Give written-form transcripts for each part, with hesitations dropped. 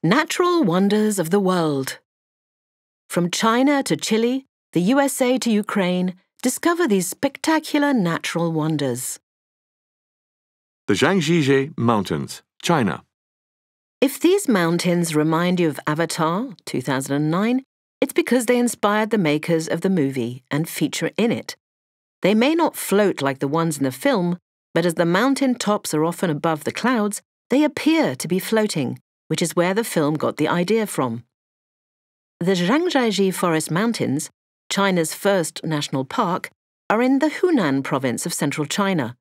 Natural wonders of the world. From China to Chile, the USA to Ukraine, discover these spectacular natural wonders. The Zhangjiajie Mountains, China. If these mountains remind you of Avatar, 2009, it's because they inspired the makers of the movie and feature in it. They may not float like the ones in the film, but as the mountain tops are often above the clouds, they appear to be floating, which is where the film got the idea from. The Zhangjiajie Forest Mountains, China's first national park, are in the Hunan province of central China.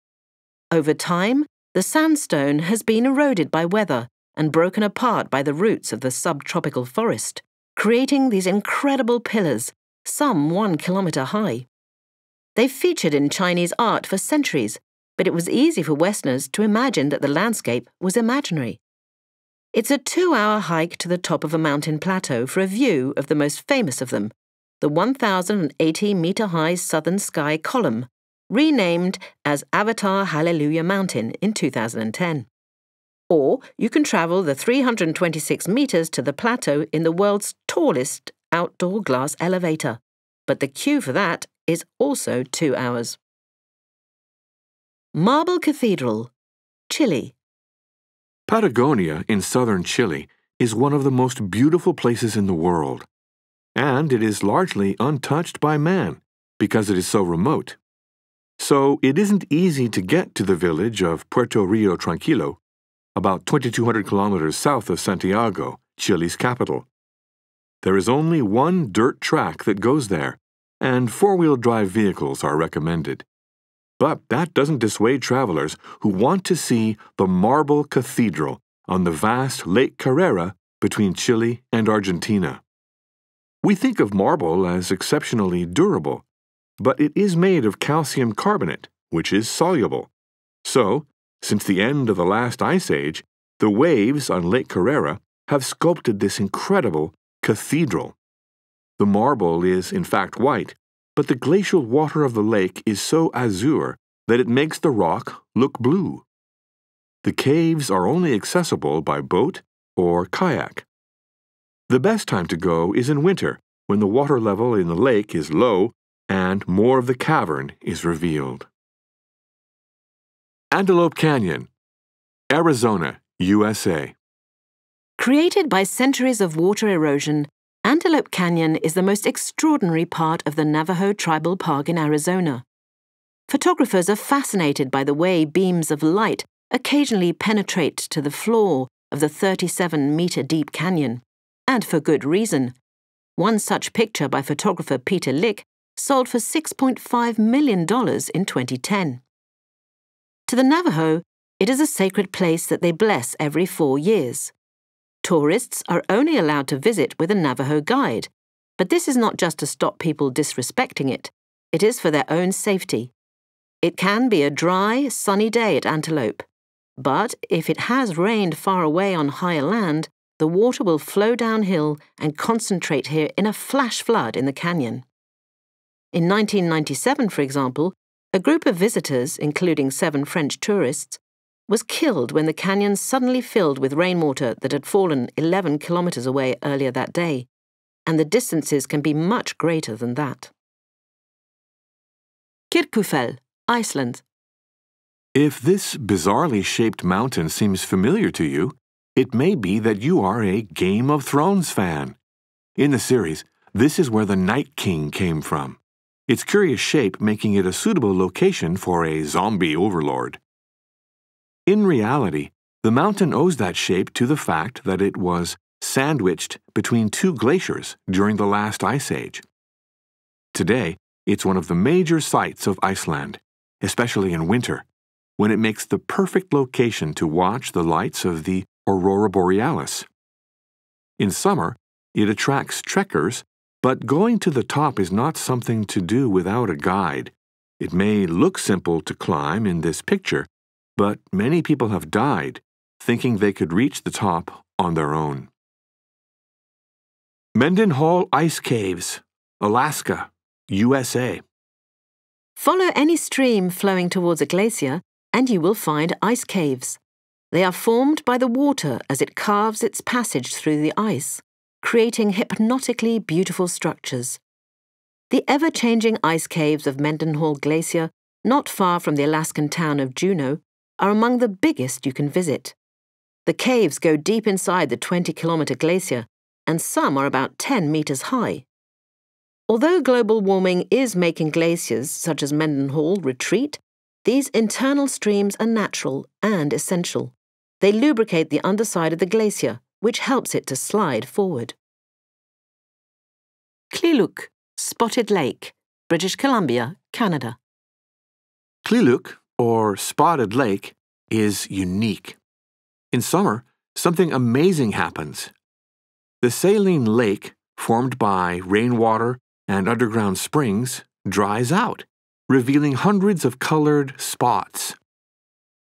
Over time, the sandstone has been eroded by weather and broken apart by the roots of the subtropical forest, creating these incredible pillars, some 1 kilometre high. They've featured in Chinese art for centuries, but it was easy for Westerners to imagine that the landscape was imaginary. It's a 2-hour hike to the top of a mountain plateau for a view of the most famous of them, the 1,080-metre-high Southern Sky Column, renamed as Avatar Hallelujah Mountain in 2010. Or you can travel the 326 metres to the plateau in the world's tallest outdoor glass elevator, but the queue for that is also 2 hours. Marble Cathedral, Chile. Patagonia in southern Chile is one of the most beautiful places in the world, and it is largely untouched by man because it is so remote. So it isn't easy to get to the village of Puerto Rio Tranquilo, about 2,200 kilometers south of Santiago, Chile's capital. There is only one dirt track that goes there, and four-wheel drive vehicles are recommended. But that doesn't dissuade travelers who want to see the Marble Cathedral on the vast Lake Carrera between Chile and Argentina. We think of marble as exceptionally durable, but it is made of calcium carbonate, which is soluble. So, since the end of the last ice age, the waves on Lake Carrera have sculpted this incredible cathedral. The marble is, in fact, white, but the glacial water of the lake is so azure that it makes the rock look blue. The caves are only accessible by boat or kayak. The best time to go is in winter, when the water level in the lake is low and more of the cavern is revealed. Antelope Canyon, Arizona, USA. Created by centuries of water erosion, Antelope Canyon is the most extraordinary part of the Navajo Tribal Park in Arizona. Photographers are fascinated by the way beams of light occasionally penetrate to the floor of the 37-metre-deep canyon, and for good reason. One such picture by photographer Peter Lick sold for $6.5 million in 2010. To the Navajo, it is a sacred place that they bless every 4 years. Tourists are only allowed to visit with a Navajo guide, but this is not just to stop people disrespecting it. It is for their own safety. It can be a dry, sunny day at Antelope, but if it has rained far away on higher land, the water will flow downhill and concentrate here in a flash flood in the canyon. In 1997, for example, a group of visitors, including 7 French tourists, was killed when the canyon suddenly filled with rainwater that had fallen 11 kilometers away earlier that day, and the distances can be much greater than that. Kirkjufell, Iceland. If this bizarrely shaped mountain seems familiar to you, it may be that you are a Game of Thrones fan. In the series, this is where the Night King came from, its curious shape making it a suitable location for a zombie overlord. In reality, the mountain owes that shape to the fact that it was sandwiched between 2 glaciers during the last ice age. Today, it's one of the major sights of Iceland, especially in winter, when it makes the perfect location to watch the lights of the aurora borealis. In summer, it attracts trekkers, but going to the top is not something to do without a guide. It may look simple to climb in this picture, but many people have died thinking they could reach the top on their own. Mendenhall Ice Caves, Alaska, USA. Follow any stream flowing towards a glacier, and you will find ice caves. They are formed by the water as it carves its passage through the ice, creating hypnotically beautiful structures. The ever-changing ice caves of Mendenhall Glacier, not far from the Alaskan town of Juneau, are among the biggest you can visit. The caves go deep inside the 20-kilometre glacier, and some are about 10 metres high. Although global warming is making glaciers, such as Mendenhall, retreat, these internal streams are natural and essential. They lubricate the underside of the glacier, which helps it to slide forward. Kliluk, Spotted Lake, British Columbia, Canada. Kliluk, or Spotted Lake, is unique. In summer, something amazing happens. The saline lake, formed by rainwater and underground springs, dries out, revealing hundreds of colored spots.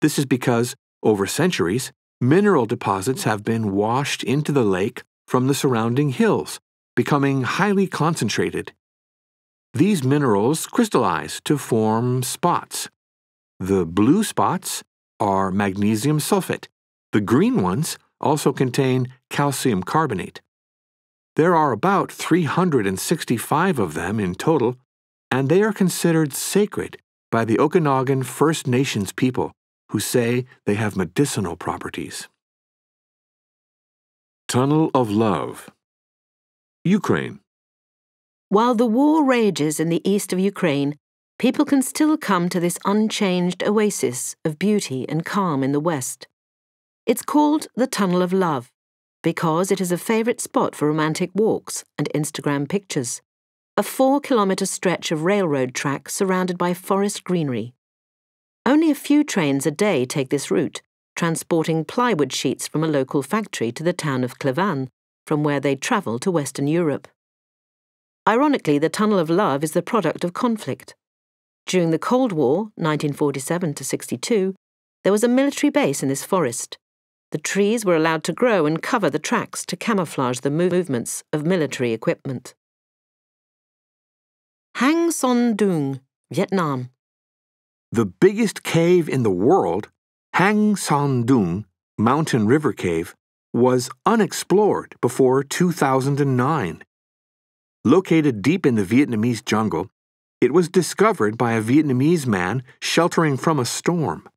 This is because, over centuries, mineral deposits have been washed into the lake from the surrounding hills, becoming highly concentrated. These minerals crystallize to form spots. The blue spots are magnesium sulfate. The green ones also contain calcium carbonate. There are about 365 of them in total, and they are considered sacred by the Okanagan First Nations people, who say they have medicinal properties. Tunnel of Love, Ukraine. While the war rages in the east of Ukraine, people can still come to this unchanged oasis of beauty and calm in the west. It's called the Tunnel of Love because it is a favourite spot for romantic walks and Instagram pictures, a 4-kilometre stretch of railroad track surrounded by forest greenery. Only a few trains a day take this route, transporting plywood sheets from a local factory to the town of Kliluk, from where they travel to Western Europe. Ironically, the Tunnel of Love is the product of conflict. During the Cold War, 1947 to 62, there was a military base in this forest. The trees were allowed to grow and cover the tracks to camouflage the movements of military equipment. Hang Son Doong, Vietnam. The biggest cave in the world, Hang Son Doong Mountain River Cave, was unexplored before 2009. Located deep in the Vietnamese jungle, it was discovered by a Vietnamese man sheltering from a storm.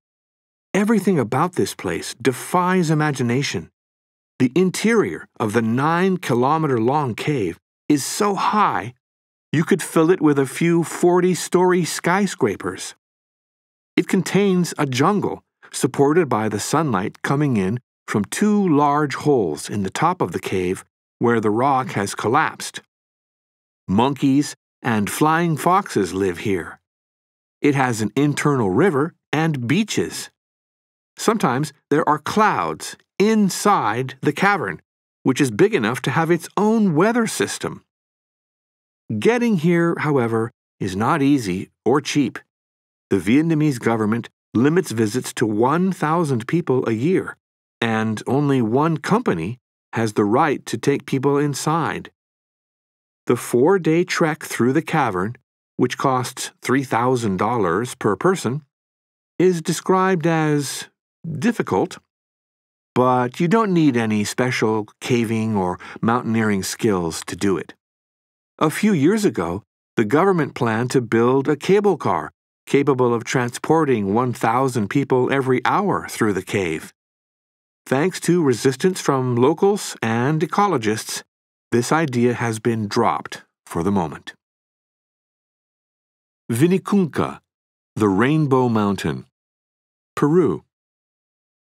Everything about this place defies imagination. The interior of the 9-kilometer-long cave is so high, you could fill it with a few 40-story skyscrapers. It contains a jungle supported by the sunlight coming in from 2 large holes in the top of the cave where the rock has collapsed. Monkeys and flying foxes live here. It has an internal river and beaches. Sometimes there are clouds inside the cavern, which is big enough to have its own weather system. Getting here, however, is not easy or cheap. The Vietnamese government limits visits to 1,000 people a year, and only one company has the right to take people inside. The 4-day trek through the cavern, which costs $3,000 per person, is described as difficult, but you don't need any special caving or mountaineering skills to do it. A few years ago, the government planned to build a cable car capable of transporting 1,000 people every hour through the cave. Thanks to resistance from locals and ecologists, this idea has been dropped for the moment. Vinicunca, the Rainbow Mountain, Peru.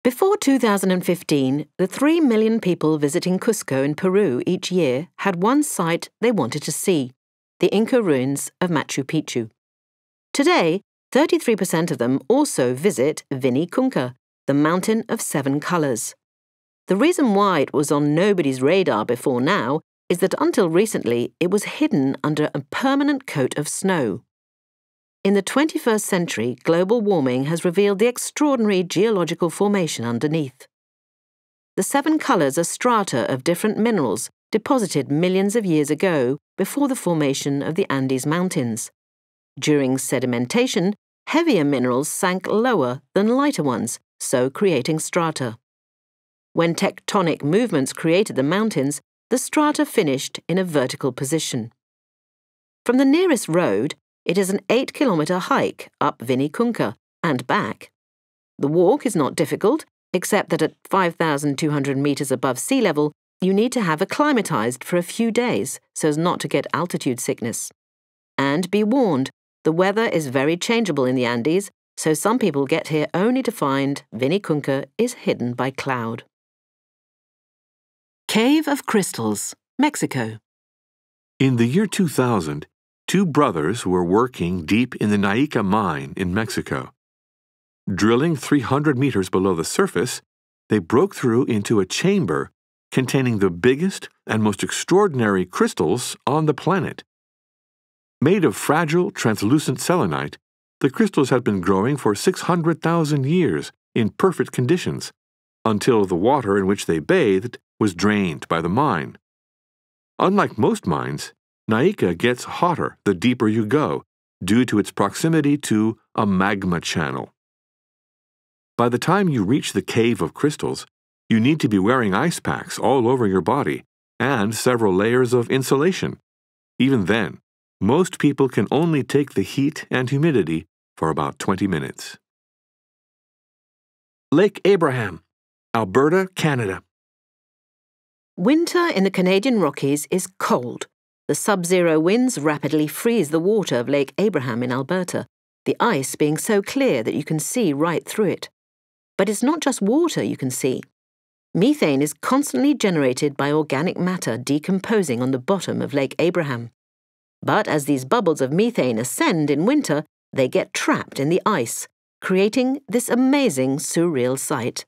Before 2015, the 3 million people visiting Cusco in Peru each year had one sight they wanted to see, the Inca ruins of Machu Picchu. Today, 33% of them also visit Vinicunca, the mountain of 7 colors. The reason why it was on nobody's radar before now is that until recently it was hidden under a permanent coat of snow. In the 21st century, global warming has revealed the extraordinary geological formation underneath. The 7 colors are strata of different minerals deposited millions of years ago before the formation of the Andes Mountains. During sedimentation, heavier minerals sank lower than lighter ones, so creating strata. When tectonic movements created the mountains, the strata finished in a vertical position. From the nearest road, it is an 8-kilometre hike up Vinicunca and back. The walk is not difficult, except that at 5,200 metres above sea level, you need to have acclimatised for a few days so as not to get altitude sickness. And be warned, the weather is very changeable in the Andes, so some people get here only to find Vinicunca is hidden by cloud. Cave of Crystals, Mexico. In the year 2000, two brothers were working deep in the Naica mine in Mexico. Drilling 300 meters below the surface, they broke through into a chamber containing the biggest and most extraordinary crystals on the planet. Made of fragile, translucent selenite, the crystals had been growing for 600,000 years in perfect conditions, until the water in which they bathed was drained by the mine. Unlike most mines, Naica gets hotter the deeper you go, due to its proximity to a magma channel. By the time you reach the Cave of Crystals, you need to be wearing ice packs all over your body and several layers of insulation. Even then, most people can only take the heat and humidity for about 20 minutes. Lake Abraham, Alberta, Canada. Winter in the Canadian Rockies is cold. The sub-zero winds rapidly freeze the water of Lake Abraham in Alberta, the ice being so clear that you can see right through it. But it's not just water you can see. Methane is constantly generated by organic matter decomposing on the bottom of Lake Abraham. But as these bubbles of methane ascend in winter, they get trapped in the ice, creating this amazing surreal sight.